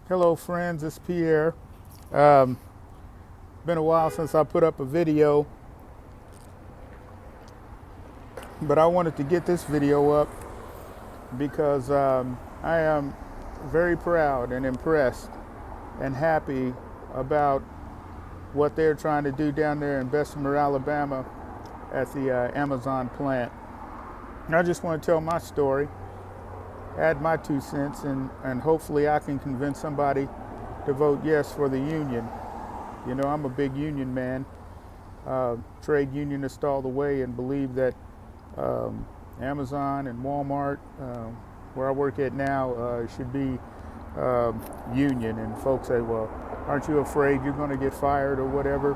Hello friends, it's Pierre. Um, been a while since I put up a video, but I wanted to get this video up because I am very proud and impressed and happy about what they're trying to do down there in Bessemer, Alabama at the Amazon plant. And I just want to tell my story, add my 2 cents, and hopefully I can convince somebody to vote yes for the union. You know, I'm a big union man, trade unionist all the way, and believe that Amazon and Walmart, where I work at now, should be union. And folks say, well, aren't you afraid you're going to get fired or whatever?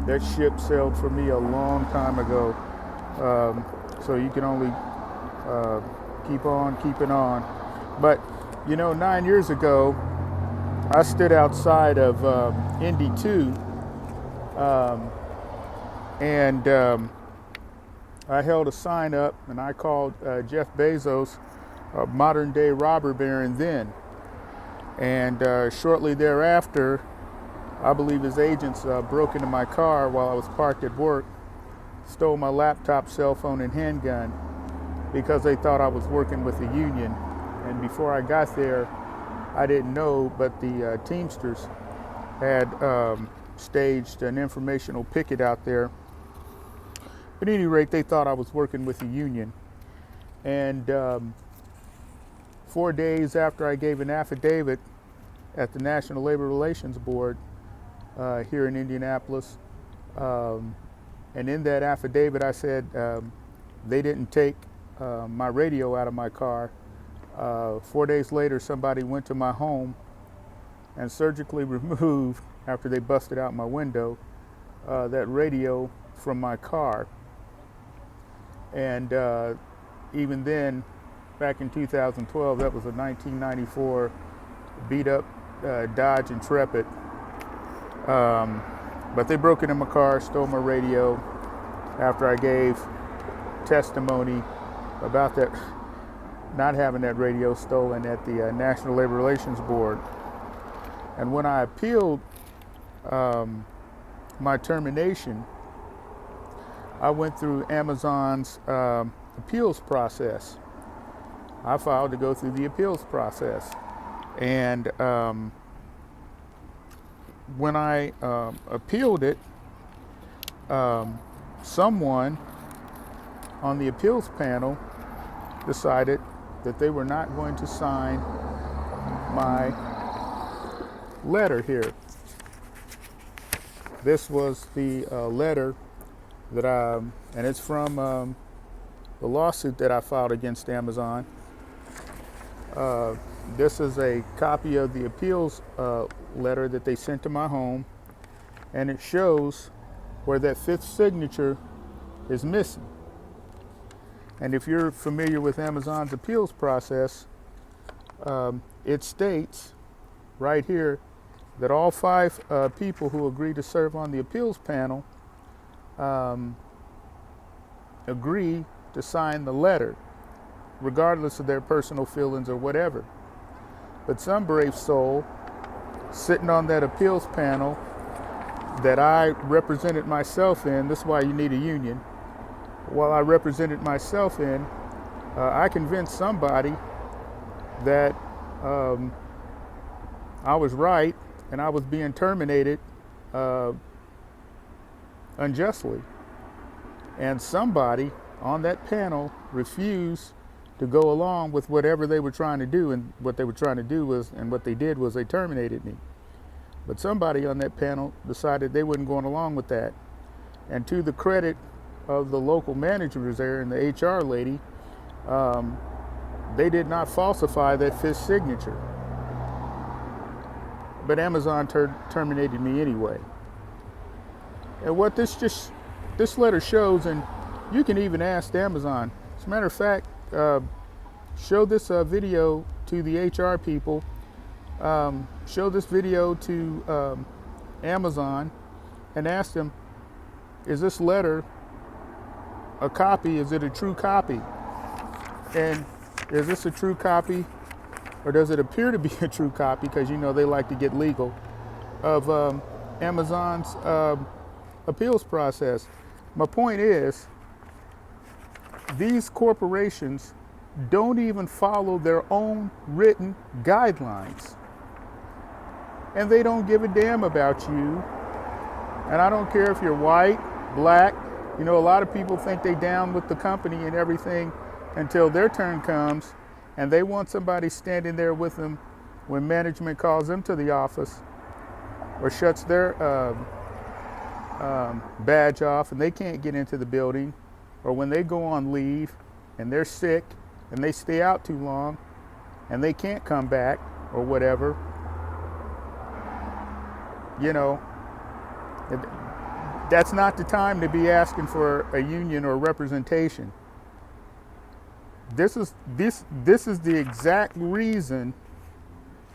That ship sailed for me a long time ago. So you can only keep on keeping on. But, you know, 9 years ago, I stood outside of Indy 2, and I held a sign up, and I called Jeff Bezos a modern day robber baron then. And shortly thereafter, I believe his agents broke into my car while I was parked at work, stole my laptop, cell phone, and handgun because they thought I was working with the union. And before I got there, I didn't know, but the Teamsters had staged an informational picket out there. But at any rate, they thought I was working with the union. And 4 days after I gave an affidavit at the National Labor Relations Board here in Indianapolis, and in that affidavit I said they didn't take my radio out of my car. 4 days later, somebody went to my home and surgically removed, after they busted out my window, that radio from my car. And even then, back in 2012, that was a 1994 beat up Dodge Intrepid. But they broke into my car, stole my radio after I gave testimony about that, not having that radio stolen at the National Labor Relations Board. And when I appealed my termination, I went through Amazon's appeals process. I filed to go through the appeals process. And when I appealed it, someone on the appeals panel decided that they were not going to sign my letter here. This was the letter that and it's from the lawsuit that I filed against Amazon. This is a copy of the appeals letter that they sent to my home, and it shows where that 5th signature is missing. And if you're familiar with Amazon's appeals process, it states right here that all 5 people who agree to serve on the appeals panel agree to sign the letter, regardless of their personal feelings or whatever. But some brave soul sitting on that appeals panel that I represented myself in, this is why you need a union, while I represented myself in, I convinced somebody that I was right and I was being terminated unjustly. And somebody on that panel refused to go along with whatever they were trying to do, and what they were trying to do was, and what they did was, they terminated me. But somebody on that panel decided they weren't going along with that. And to the credit of the local managers there and the HR lady, they did not falsify that 5th signature. But Amazon terminated me anyway. And what this letter shows, and you can even ask Amazon. As a matter of fact, show this video to the HR people. Show this video to Amazon and ask them, is this letter a copy? Is it a true copy? And is this a true copy or does it appear to be a true copy, because you know they like to get legal, of Amazon's appeals process. My point is, these corporations don't even follow their own written guidelines. And they don't give a damn about you. And I don't care if you're white, black. You know, a lot of people think they down with the company and everything until their turn comes, and they want somebody standing there with them when management calls them to the office or shuts their badge off and they can't get into the building, or when they go on leave and they're sick and they stay out too long and they can't come back or whatever. You know, that's not the time to be asking for a union or representation. This is the exact reason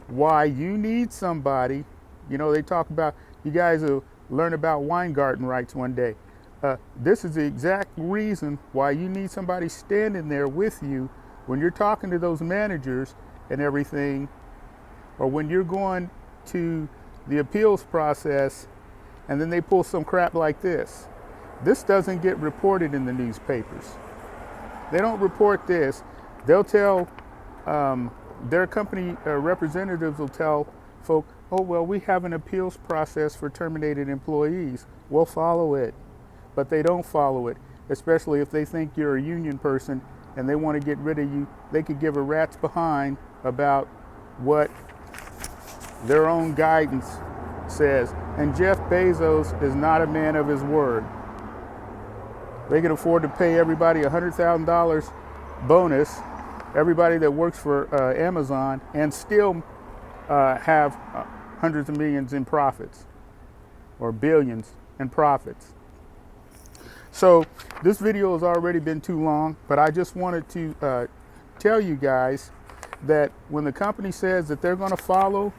why you need somebody. You know, they talk about, you guys will learn about Weingarten rights one day. This is the exact reason why you need somebody standing there with you when you're talking to those managers and everything, or when you're going to the appeals process and then they pull some crap like this. This doesn't get reported in the newspapers. They don't report this. They'll tell, their company representatives will tell folk, oh, well, we have an appeals process for terminated employees. We'll follow it. But they don't follow it, especially if they think you're a union person and they want to get rid of you. They could give a rat's behind about what their own guidance says. And Jeff Bezos is not a man of his word. They can afford to pay everybody $100,000 bonus, everybody that works for Amazon, and still have hundreds of millions in profits, or billions in profits. So this video has already been too long, but I just wanted to tell you guys that when the company says that they're going to follow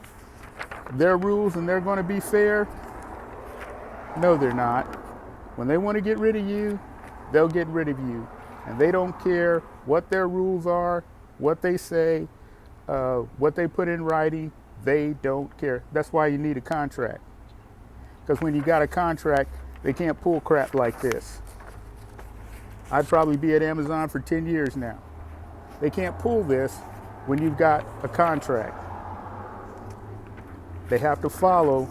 their rules and they're going to be fair, no, they're not. When they want to get rid of you, they'll get rid of you. And they don't care what their rules are, what they say, what they put in writing. They don't care. That's why you need a contract. Because when you got a contract, they can't pull crap like this. I'd probably be at Amazon for 10 years now. They can't pull this when you've got a contract. They have to follow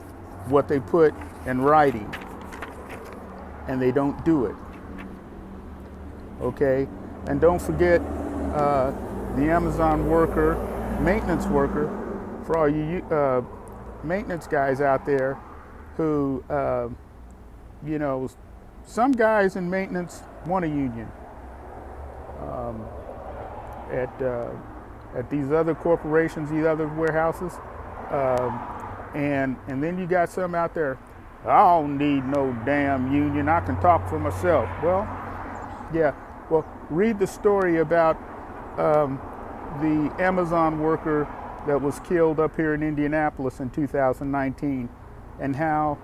what they put in writing, and they don't do it. Okay? And don't forget the Amazon worker, maintenance worker, for all you maintenance guys out there who, you know, some guys in maintenance want a union. At these other corporations, these other warehouses, and then you got some out there, I don't need no damn union, I can talk for myself. Well, yeah, well, read the story about the Amazon worker that was killed up here in Indianapolis in 2019, and how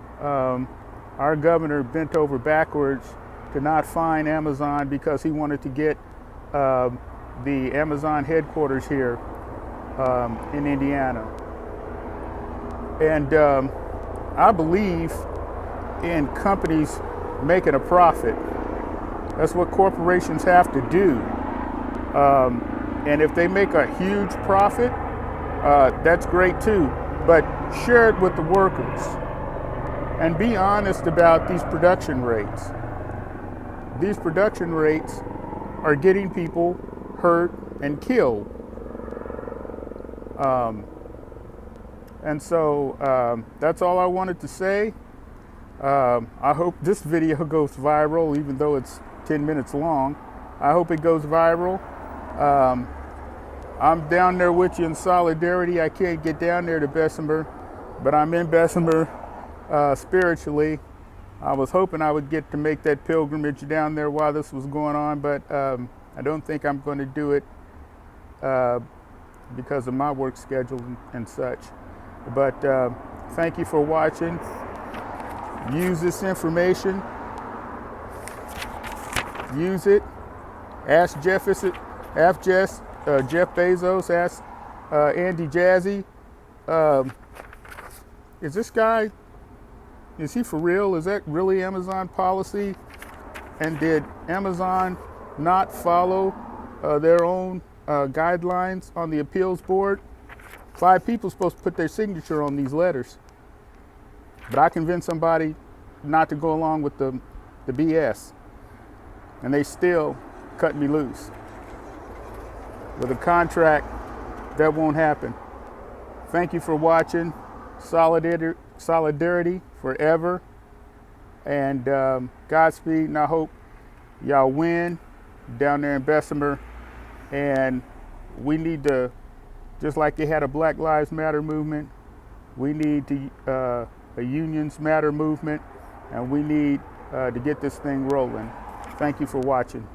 our governor bent over backwards to not fine Amazon because he wanted to get the Amazon headquarters here in Indiana. And I believe in companies making a profit. That's what corporations have to do. And if they make a huge profit, that's great too. But share it with the workers. And be honest about these production rates. These production rates are getting people hurt and killed. And so that's all I wanted to say. I hope this video goes viral, even though it's 10 minutes long. I hope it goes viral. I'm down there with you in solidarity. I can't get down there to Bessemer, but I'm in Bessemer spiritually. I was hoping I would get to make that pilgrimage down there while this was going on, but I don't think I'm going to do it because of my work schedule and such. But thank you for watching. Use this information. Use it. Ask Jeff Bezos. Ask Andy Jassy. Um, is this guy, is he for real? Is that really Amazon policy? And did Amazon not follow their own guidelines on the appeals board? 5 people supposed to put their signature on these letters. But I convinced somebody not to go along with the BS. And they still cut me loose. With a contract that won't happen. Thank you for watching. Solidarity forever. And Godspeed, and I hope y'all win down there in Bessemer. And we need to, just like they had a Black Lives Matter movement, we need to, a Unions Matter movement, and we need to get this thing rolling. Thank you for watching.